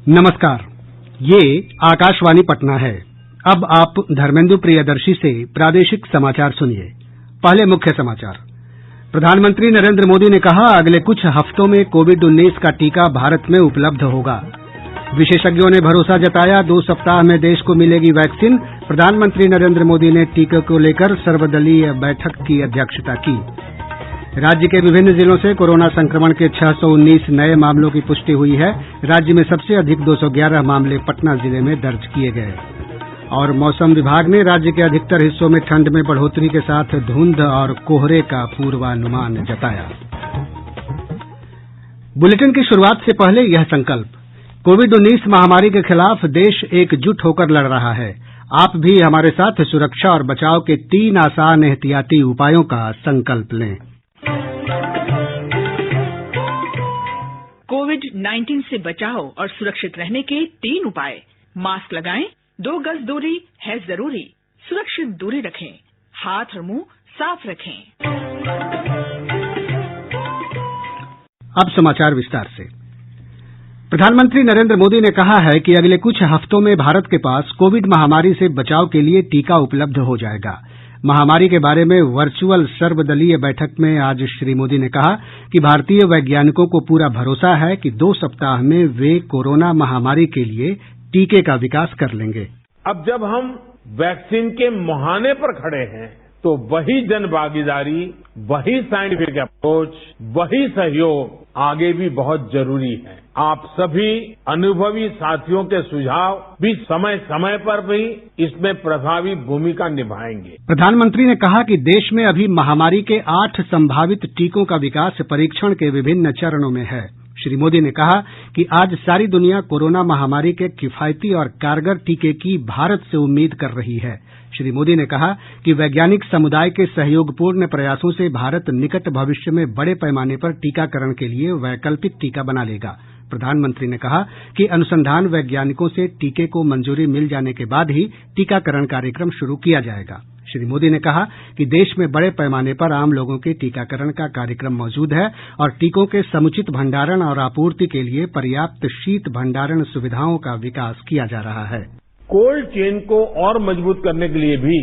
नमस्कार, ये आकाशवाणी पटना है। अब आप धर्मेंदु प्रियदर्शी से प्रादेशिक समाचार सुनिए। पहले मुख्य समाचार। प्रधानमंत्री नरेंद्र मोदी ने कहा, अगले कुछ हफ्तों में कोविड-19 का टीका भारत में उपलब्ध होगा। विशेषज्ञों ने भरोसा जताया, 2 सप्ताह में देश को मिलेगी वैक्सीन। प्रधानमंत्री नरेंद्र मोदी ने टीके को लेकर सर्वदलीय बैठक की अध्यक्षता की। राज्य के विभिन्न जिलों से कोरोना संक्रमण के 619 नये मामलों की पुष्टि हुई है। राज्य में सबसे अधिक 211 मामले पटना जिले में दर्ज किए गए। और मौसम विभाग ने राज्य के अधिकतर हिस्सों में ठंड में बढ़ोतरी के साथ धुंध और कोहरे का पूर्वानुमान जताया। बुलेटिन की शुरुआत से पहले यह संकल्प। कोविड-19 महामारी के खिलाफ देश एकजुट होकर लड़ रहा है। आप भी हमारे साथ सुरक्षा और बचाव के 3 आसान एहतियाती उपायों का संकल्प लें। कोविड-19 से बचाव और सुरक्षित रहने के 3 उपाय। मास्क लगाएं, 2 गज दूरी है जरूरी, सुरक्षित दूरी रखें, हाथ और मुंह साफ रखें। अब समाचार विस्तार से। प्रधानमंत्री नरेंद्र मोदी ने कहा है कि अगले कुछ हफ्तों में भारत के पास कोविड महामारी से बचाव के लिए टीका उपलब्ध हो जाएगा। महामारी के बारे में वर्चुअल सर्वदलीय बैठक में आज श्री मोदी ने कहा कि भारतीय वैज्ञानिकों को पूरा भरोसा है कि 2 सप्ताह में वे कोरोना महामारी के लिए टीके का विकास कर लेंगे। अब जब हम वैक्सीन के मुहाने पर खड़े हैं, तो वही जन भागीदारी, वही साइंटिफिक अप्रोच, वही सहयोग आगे भी बहुत जरूरी है। आप सभी अनुभवी साथियों के सुझाव भी समय समय पर भी इसमें प्रभावी भूमिका निभाएंगे। प्रधानमंत्री ने कहा कि देश में अभी महामारी के 8 संभावित टीकों का विकास परीक्षण के विभिन्न चरणों में है। श्री मोदी ने कहा कि आज सारी दुनिया कोरोना महामारी के किफायती और कारगर टीके की भारत से उम्मीद कर रही है। श्री मोदी ने कहा कि वैज्ञानिक समुदाय के सहयोगपूर्ण प्रयासों से भारत निकट भविष्य में बड़े पैमाने पर टीकाकरण के लिए वैकल्पिक टीका बना लेगा। प्रधानमंत्री ने कहा कि अनुसंधान वैज्ञानिकों से टीके को मंजूरी मिल जाने के बाद ही टीकाकरण कार्यक्रम शुरू किया जाएगा। श्री मोदी ने कहा कि देश में बड़े पैमाने पर आम लोगों के टीकाकरण का कार्यक्रम मौजूद है और टीकों के समुचित भंडारण और आपूर्ति के लिए पर्याप्त शीत भंडारण सुविधाओं का विकास किया जा रहा है। कोल्ड चेन को और मजबूत करने के लिए भी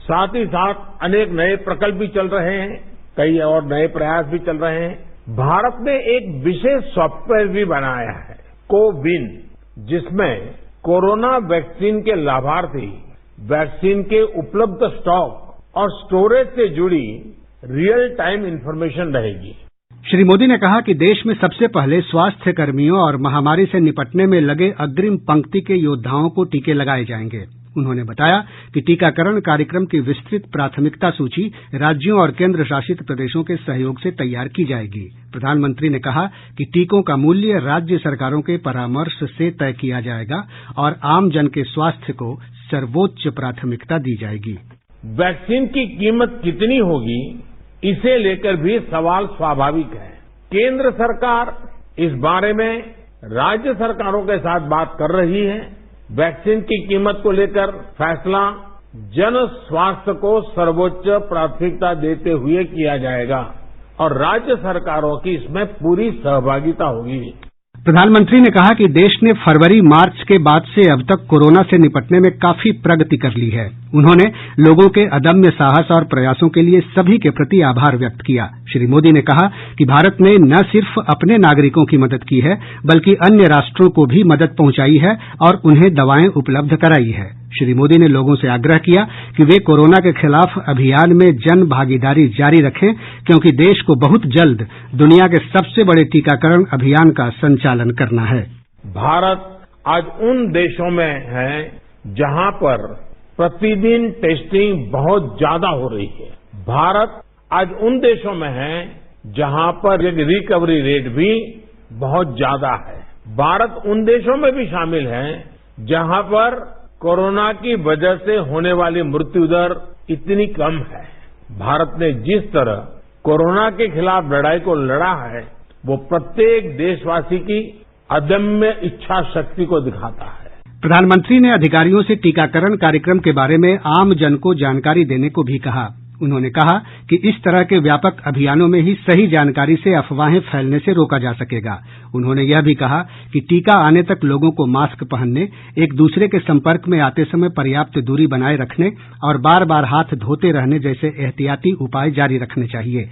साथ ही साथ अनेक नए प्रकल्प भी चल रहे हैं, कई और नए प्रयास भी चल रहे हैं। भारत ने एक विशेष सॉफ्टवेयर भी बनाया है, कोविन, जिसमें कोरोना वैक्सीन के लाभार्थी वैक्सीन के उपलब्ध स्टॉक और स्टोरेज से जुड़ी रियल टाइम इंफॉर्मेशन रहेगी। श्री मोदी ने कहा कि देश में सबसे पहले स्वास्थ्य कर्मियों और महामारी से निपटने में लगे अग्रिम पंक्ति के योद्धाओं को टीके लगाए जाएंगे। उन्होंने बताया कि टीकाकरण कार्यक्रम की विस्तृत प्राथमिकता सूची राज्यों और केंद्र शासित प्रदेशों के सहयोग से तैयार की जाएगी। प्रधानमंत्री ने कहा कि टीकों का मूल्य राज्य सरकारों के परामर्श से तय किया जाएगा और आम जन के स्वास्थ्य को सर्वोच्च प्राथमिकता दी जाएगी। वैक्सीन की कीमत कितनी होगी, इसे लेकर भी सवाल स्वाभाविक है। केंद्र सरकार इस बारे में राज्य सरकारों के साथ बात कर रही है। वैक्सीन की कीमत को लेकर फैसला जन स्वास्थ्य को सर्वोच्च प्राथमिकता देते हुए किया जाएगा और राज्य सरकारों की इसमें पूरी सहभागिता होगी। प्रधानमंत्री ने कहा कि देश ने फरवरी-मार्च के बाद से अब तक कोरोना से निपटने में काफी प्रगति कर ली है। उन्होंने लोगों के अदम्य साहस और प्रयासों के लिए सभी के प्रति आभार व्यक्त किया। श्री मोदी ने कहा कि भारत ने न सिर्फ अपने नागरिकों की मदद की है, बल्कि अन्य राष्ट्रों को भी मदद पहुंचाई है और उन्हें दवाएं उपलब्ध कराई है। श्री मोदी ने लोगों से आग्रह किया कि वे कोरोना के खिलाफ अभियान में जन भागीदारी जारी रखें, क्योंकि देश को बहुत जल्द दुनिया के सबसे बड़े टीकाकरण अभियान का संचालन करना है। भारत आज उन देशों में है जहां पर प्रतिदिन टेस्टिंग बहुत ज्यादा हो रही है। भारत आज उन देशों में है जहां पर रिकवरी रेट भी बहुत ज्यादा है। भारत उन देशों में भी शामिल है जहां पर कोरोना की वजह से होने वाली मृत्यु दर इतनी कम है। भारत ने जिस तरह कोरोना के खिलाफ लड़ाई को लड़ा है, वो प्रत्येक देशवासी की अदम्य इच्छा शक्ति को दिखाता है। प्रधानमंत्री ने अधिकारियों से टीकाकरण कार्यक्रम के बारे में आम जन को जानकारी देने को भी कहा। उन्होंने कहा कि इस तरह के व्यापक अभियानों में ही सही जानकारी से अफवाहें फैलने से रोका जा सकेगा। उन्होंने यह भी कहा कि टीका आने तक लोगों को मास्क पहनने, एक दूसरे के संपर्क में आते समय पर्याप्त दूरी बनाए रखने और बार बार हाथ धोते रहने जैसे एहतियाती उपाय जारी रखने चाहिए।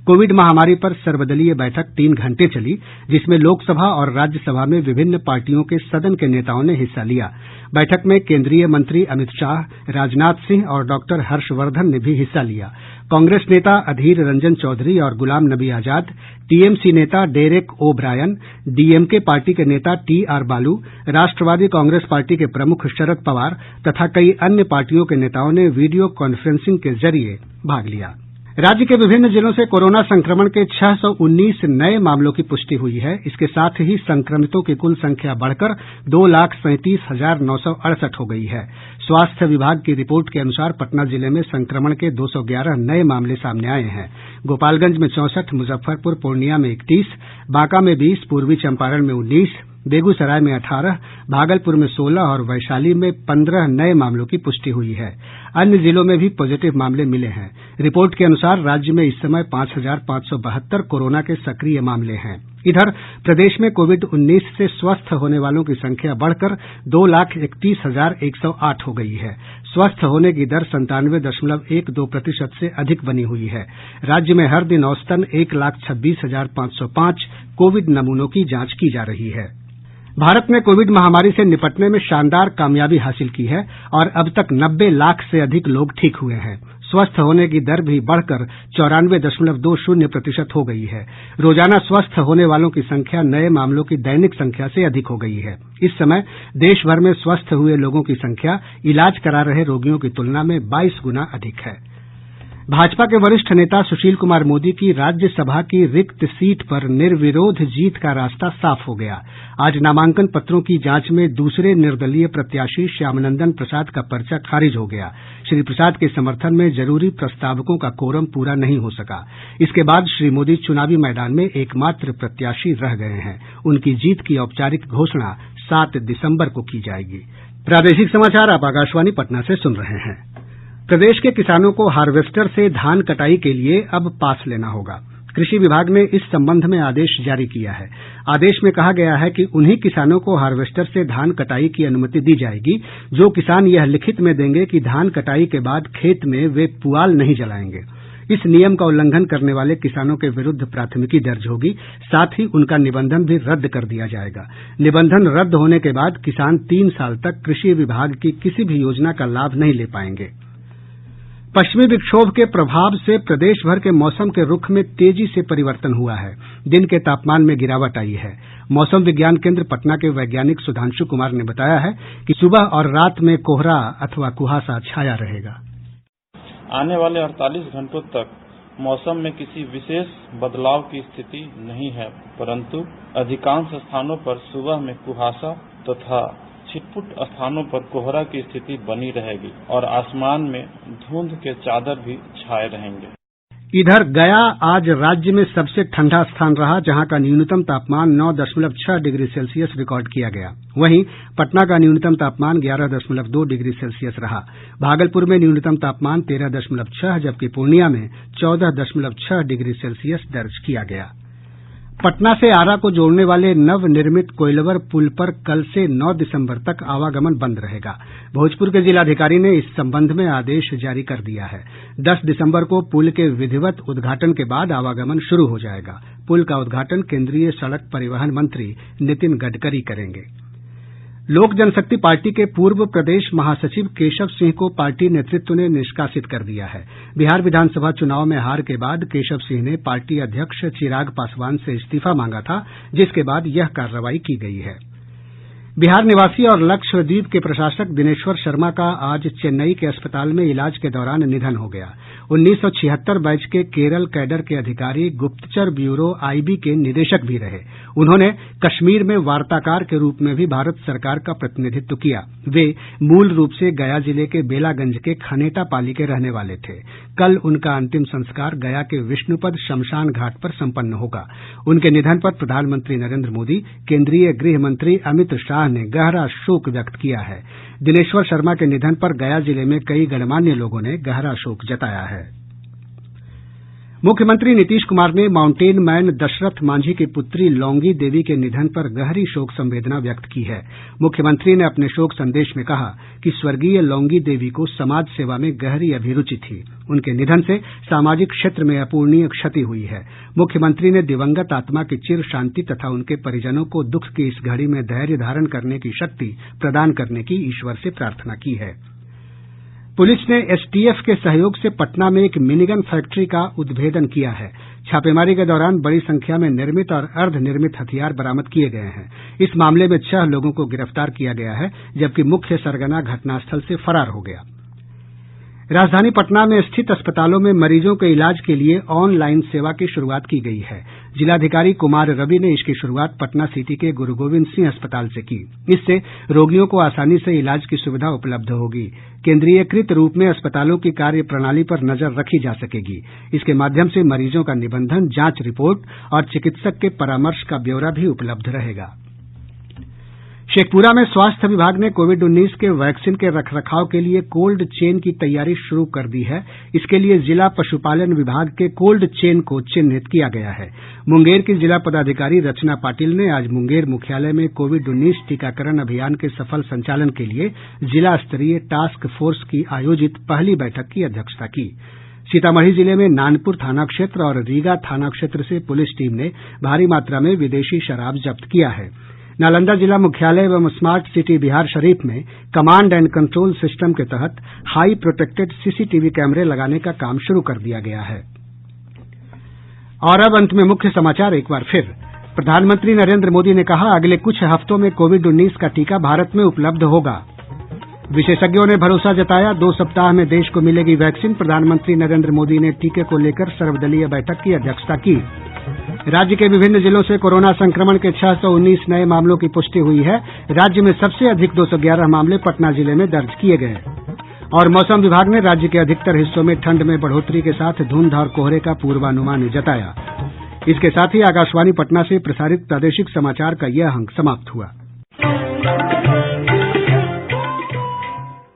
कोविड महामारी पर सर्वदलीय बैठक 3 घंटे चली, जिसमें लोकसभा और राज्यसभा में विभिन्न पार्टियों के सदन के नेताओं ने हिस्सा लिया। बैठक में केंद्रीय मंत्री अमित शाह, राजनाथ सिंह और डॉक्टर हर्षवर्धन ने भी हिस्सा लिया। कांग्रेस नेता अधीर रंजन चौधरी और गुलाम नबी आजाद, टीएमसी नेता डेरेक ओ ब्रायन, डीएमके पार्टी के नेता टीआर बालू, राष्ट्रवादी कांग्रेस पार्टी के प्रमुख शरद पवार तथा कई अन्य पार्टियों के नेताओं ने वीडियो कॉन्फ्रेंसिंग के जरिये भाग लिया। राज्य के विभिन्न जिलों से कोरोना संक्रमण के 619 नये मामलों की पुष्टि हुई है। इसके साथ ही संक्रमितों की कुल संख्या बढ़कर 2,37,968 हो गई है। स्वास्थ्य विभाग की रिपोर्ट के अनुसार पटना जिले में संक्रमण के 211 नये मामले सामने आये हैं। गोपालगंज में 64, मुजफ्फरपुर पूर्णिया में 31, बांका में 20, पूर्वी चंपारण में 19, बेगूसराय में 18, भागलपुर में 16 और वैशाली में 15 नये मामलों की पुष्टि हुई है। अन्य जिलों में भी पॉजिटिव मामले मिले हैं। रिपोर्ट के अनुसार राज्य में इस समय 5,572 कोरोना के सक्रिय मामले हैं। इधर प्रदेश में कोविड-19 से स्वस्थ होने वालों की संख्या बढ़कर 2,31,108 हो गई है। स्वस्थ होने की दर 97.12% से अधिक बनी हुई है। राज्य में हर दिन औसतन 1,26,505 कोविड नमूनों की जांच की जा रही है। भारत ने कोविड महामारी से निपटने में शानदार कामयाबी हासिल की है और अब तक 90 लाख से अधिक लोग ठीक हुए हैं। स्वस्थ होने की दर भी बढ़कर 94.20% हो गई है। रोजाना स्वस्थ होने वालों की संख्या नये मामलों की दैनिक संख्या से अधिक हो गई है। इस समय देश भर में स्वस्थ हुए लोगों की संख्या इलाज करा रहे रोगियों की तुलना में 22 गुना अधिक है। भाजपा के वरिष्ठ नेता सुशील कुमार मोदी की राज्यसभा की रिक्त सीट पर निर्विरोध जीत का रास्ता साफ हो गया। आज नामांकन पत्रों की जांच में दूसरे निर्दलीय प्रत्याशी श्यामनंदन प्रसाद का पर्चा खारिज हो गया। श्री प्रसाद के समर्थन में जरूरी प्रस्तावकों का कोरम पूरा नहीं हो सका। इसके बाद श्री मोदी चुनावी मैदान में एकमात्र प्रत्याशी रह गए हैं। उनकी जीत की औपचारिक घोषणा 7 दिसंबर को की जाएगी। प्रादेशिक समाचार आप आकाशवाणी पटना से सुन रहे हैं। प्रदेश के किसानों को हार्वेस्टर से धान कटाई के लिए अब पास लेना होगा। कृषि विभाग ने इस संबंध में आदेश जारी किया है। आदेश में कहा गया है कि उन्हीं किसानों को हार्वेस्टर से धान कटाई की अनुमति दी जाएगी जो किसान यह लिखित में देंगे कि धान कटाई के बाद खेत में वे पुआल नहीं जलाएंगे। इस नियम का उल्लंघन करने वाले किसानों के विरुद्ध प्राथमिकी दर्ज होगी। साथ ही उनका निबंधन भी रद्द कर दिया जाएगा। निबंधन रद्द होने के बाद किसान 3 साल तक कृषि विभाग की किसी भी योजना का लाभ नहीं ले पाएंगे। पश्चिमी विक्षोभ के प्रभाव से प्रदेश भर के मौसम के रुख में तेजी से परिवर्तन हुआ है। दिन के तापमान में गिरावट आई है। मौसम विज्ञान केंद्र पटना के वैज्ञानिक सुधांशु कुमार ने बताया है कि सुबह और रात में कोहरा अथवा कुहासा छाया रहेगा। आने वाले 48 घंटों तक मौसम में किसी विशेष बदलाव की स्थिति नहीं है, परंतु अधिकांश स्थानों पर सुबह में कुहासा तथा छिटपुट स्थानों पर कोहरा की स्थिति बनी रहेगी और आसमान में धुंध के चादर भी छाए रहेंगे। इधर गया आज राज्य में सबसे ठंडा स्थान रहा, जहां का न्यूनतम तापमान 9.6 डिग्री सेल्सियस रिकॉर्ड किया गया। वहीं पटना का न्यूनतम तापमान 11.2 डिग्री सेल्सियस रहा। भागलपुर में न्यूनतम तापमान 13.6 जबकि पूर्णिया में 14.6 डिग्री सेल्सियस दर्ज किया गया। पटना से आरा को जोड़ने वाले नवनिर्मित कोइलवर पुल पर कल से 9 दिसंबर तक आवागमन बंद रहेगा। भोजपुर के जिलाधिकारी ने इस संबंध में आदेश जारी कर दिया है। 10 दिसंबर को पुल के विधिवत उद्घाटन के बाद आवागमन शुरू हो जाएगा। पुल का उद्घाटन केंद्रीय सड़क परिवहन मंत्री नितिन गडकरी करेंगे। लोक जनशक्ति पार्टी के पूर्व प्रदेश महासचिव केशव सिंह को पार्टी नेतृत्व ने निष्कासित कर दिया है। बिहार विधानसभा चुनाव में हार के बाद केशव सिंह ने पार्टी अध्यक्ष चिराग पासवान से इस्तीफा मांगा था, जिसके बाद यह कार्रवाई की गई है। बिहार निवासी और लक्षद्वीप के प्रशासक दिनेश्वर शर्मा का आज चेन्नई के अस्पताल में इलाज के दौरान निधन हो गया। 1976 बैच के केरल कैडर के अधिकारी, गुप्तचर ब्यूरो आईबी के निदेशक भी रहे। उन्होंने कश्मीर में वार्ताकार के रूप में भी भारत सरकार का प्रतिनिधित्व किया। वे मूल रूप से गया जिले के बेलागंज के खनेटा पाली के रहने वाले थे। कल उनका अंतिम संस्कार गया के विष्णुपद शमशान घाट पर संपन्न होगा। उनके निधन पर प्रधानमंत्री नरेंद्र मोदी, केंद्रीय गृह मंत्री अमित शाह ने गहरा शोक व्यक्त किया है। दिनेश्वर शर्मा के निधन पर गया जिले में कई गणमान्य लोगों ने गहरा शोक जताया है। मुख्यमंत्री नीतीश कुमार ने माउंटेन मैन दशरथ मांझी की पुत्री लौंगी देवी के निधन पर गहरी शोक संवेदना व्यक्त की है। मुख्यमंत्री ने अपने शोक संदेश में कहा कि स्वर्गीय लौंगी देवी को समाज सेवा में गहरी अभिरुचि थी। उनके निधन से सामाजिक क्षेत्र में अपूरणीय क्षति हुई है। मुख्यमंत्री ने दिवंगत आत्मा की चिर शांति तथा उनके परिजनों को दुख की इस घड़ी में धैर्य धारण करने की शक्ति प्रदान करने की ईश्वर से प्रार्थना की है। पुलिस ने एसटीएफ के सहयोग से पटना में एक मिनीगन फैक्ट्री का उद्भेदन किया है। छापेमारी के दौरान बड़ी संख्या में निर्मित और अर्धनिर्मित हथियार बरामद किए गए हैं। इस मामले में 6 लोगों को गिरफ्तार किया गया है, जबकि मुख्य सरगना घटनास्थल से फरार हो गया। राजधानी पटना में स्थित अस्पतालों में मरीजों के इलाज के लिए ऑनलाइन सेवा की शुरूआत की गई है। जिलाधिकारी कुमार रवि ने इसकी शुरूआत पटना सिटी के गुरु गोविंद सिंह अस्पताल से की। इससे रोगियों को आसानी से इलाज की सुविधा उपलब्ध होगी। केंद्रीयकृत रूप में अस्पतालों की कार्य प्रणाली पर नजर रखी जा सकेगी। इसके माध्यम से मरीजों का निबंधन, जांच रिपोर्ट और चिकित्सक के परामर्श का ब्यौरा भी उपलब्ध रहेगा। शेखपुरा में स्वास्थ्य विभाग ने कोविड-19 के वैक्सीन के रखरखाव के लिए कोल्ड चेन की तैयारी शुरू कर दी है। इसके लिए जिला पशुपालन विभाग के कोल्ड चेन को चिन्हित किया गया है। मुंगेर की जिला पदाधिकारी रचना पाटिल ने आज मुंगेर मुख्यालय में कोविड-19 टीकाकरण अभियान के सफल संचालन के लिए जिला स्तरीय टास्क फोर्स की आयोजित पहली बैठक की अध्यक्षता की। सीतामढ़ी जिले में नानपुर थाना क्षेत्र और रीगा थाना क्षेत्र से पुलिस टीम ने भारी मात्रा में विदेशी शराब जब्त किया है। नालंदा जिला मुख्यालय एवं स्मार्ट सिटी बिहार शरीफ में कमांड एंड कंट्रोल सिस्टम के तहत हाई प्रोटेक्टेड सीसीटीवी कैमरे लगाने का काम शुरू कर दिया गया है। और अब अंत में मुख्य समाचार एक बार फिर। प्रधानमंत्री नरेंद्र मोदी ने कहा, अगले कुछ हफ्तों में कोविड-19 का टीका भारत में उपलब्ध होगा। विशेषज्ञों ने भरोसा जताया, 2 सप्ताह में देश को मिलेगी वैक्सीन। प्रधानमंत्री नरेंद्र मोदी ने टीके को लेकर सर्वदलीय बैठक की अध्यक्षता की। राज्य के विभिन्न जिलों से कोरोना संक्रमण के 619 नए मामलों की पुष्टि हुई है। राज्य में सबसे अधिक 211 मामले पटना जिले में दर्ज किए गए। और मौसम विभाग ने राज्य के अधिकतर हिस्सों में ठंड में बढ़ोतरी के साथ धुंध और कोहरे का पूर्वानुमान जताया। इसके साथ ही आकाशवाणी पटना से प्रसारित प्रादेशिक समाचार का यह अंक समाप्त हुआ।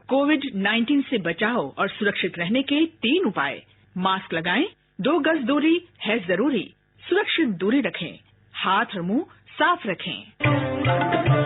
कोविड-19 से बचाव और सुरक्षित रहने के 3 उपाय। मास्क लगाएं, 2 गज दूरी है जरूरी, सुरक्षित दूरी रखें, हाथ और मुंह साफ रखें।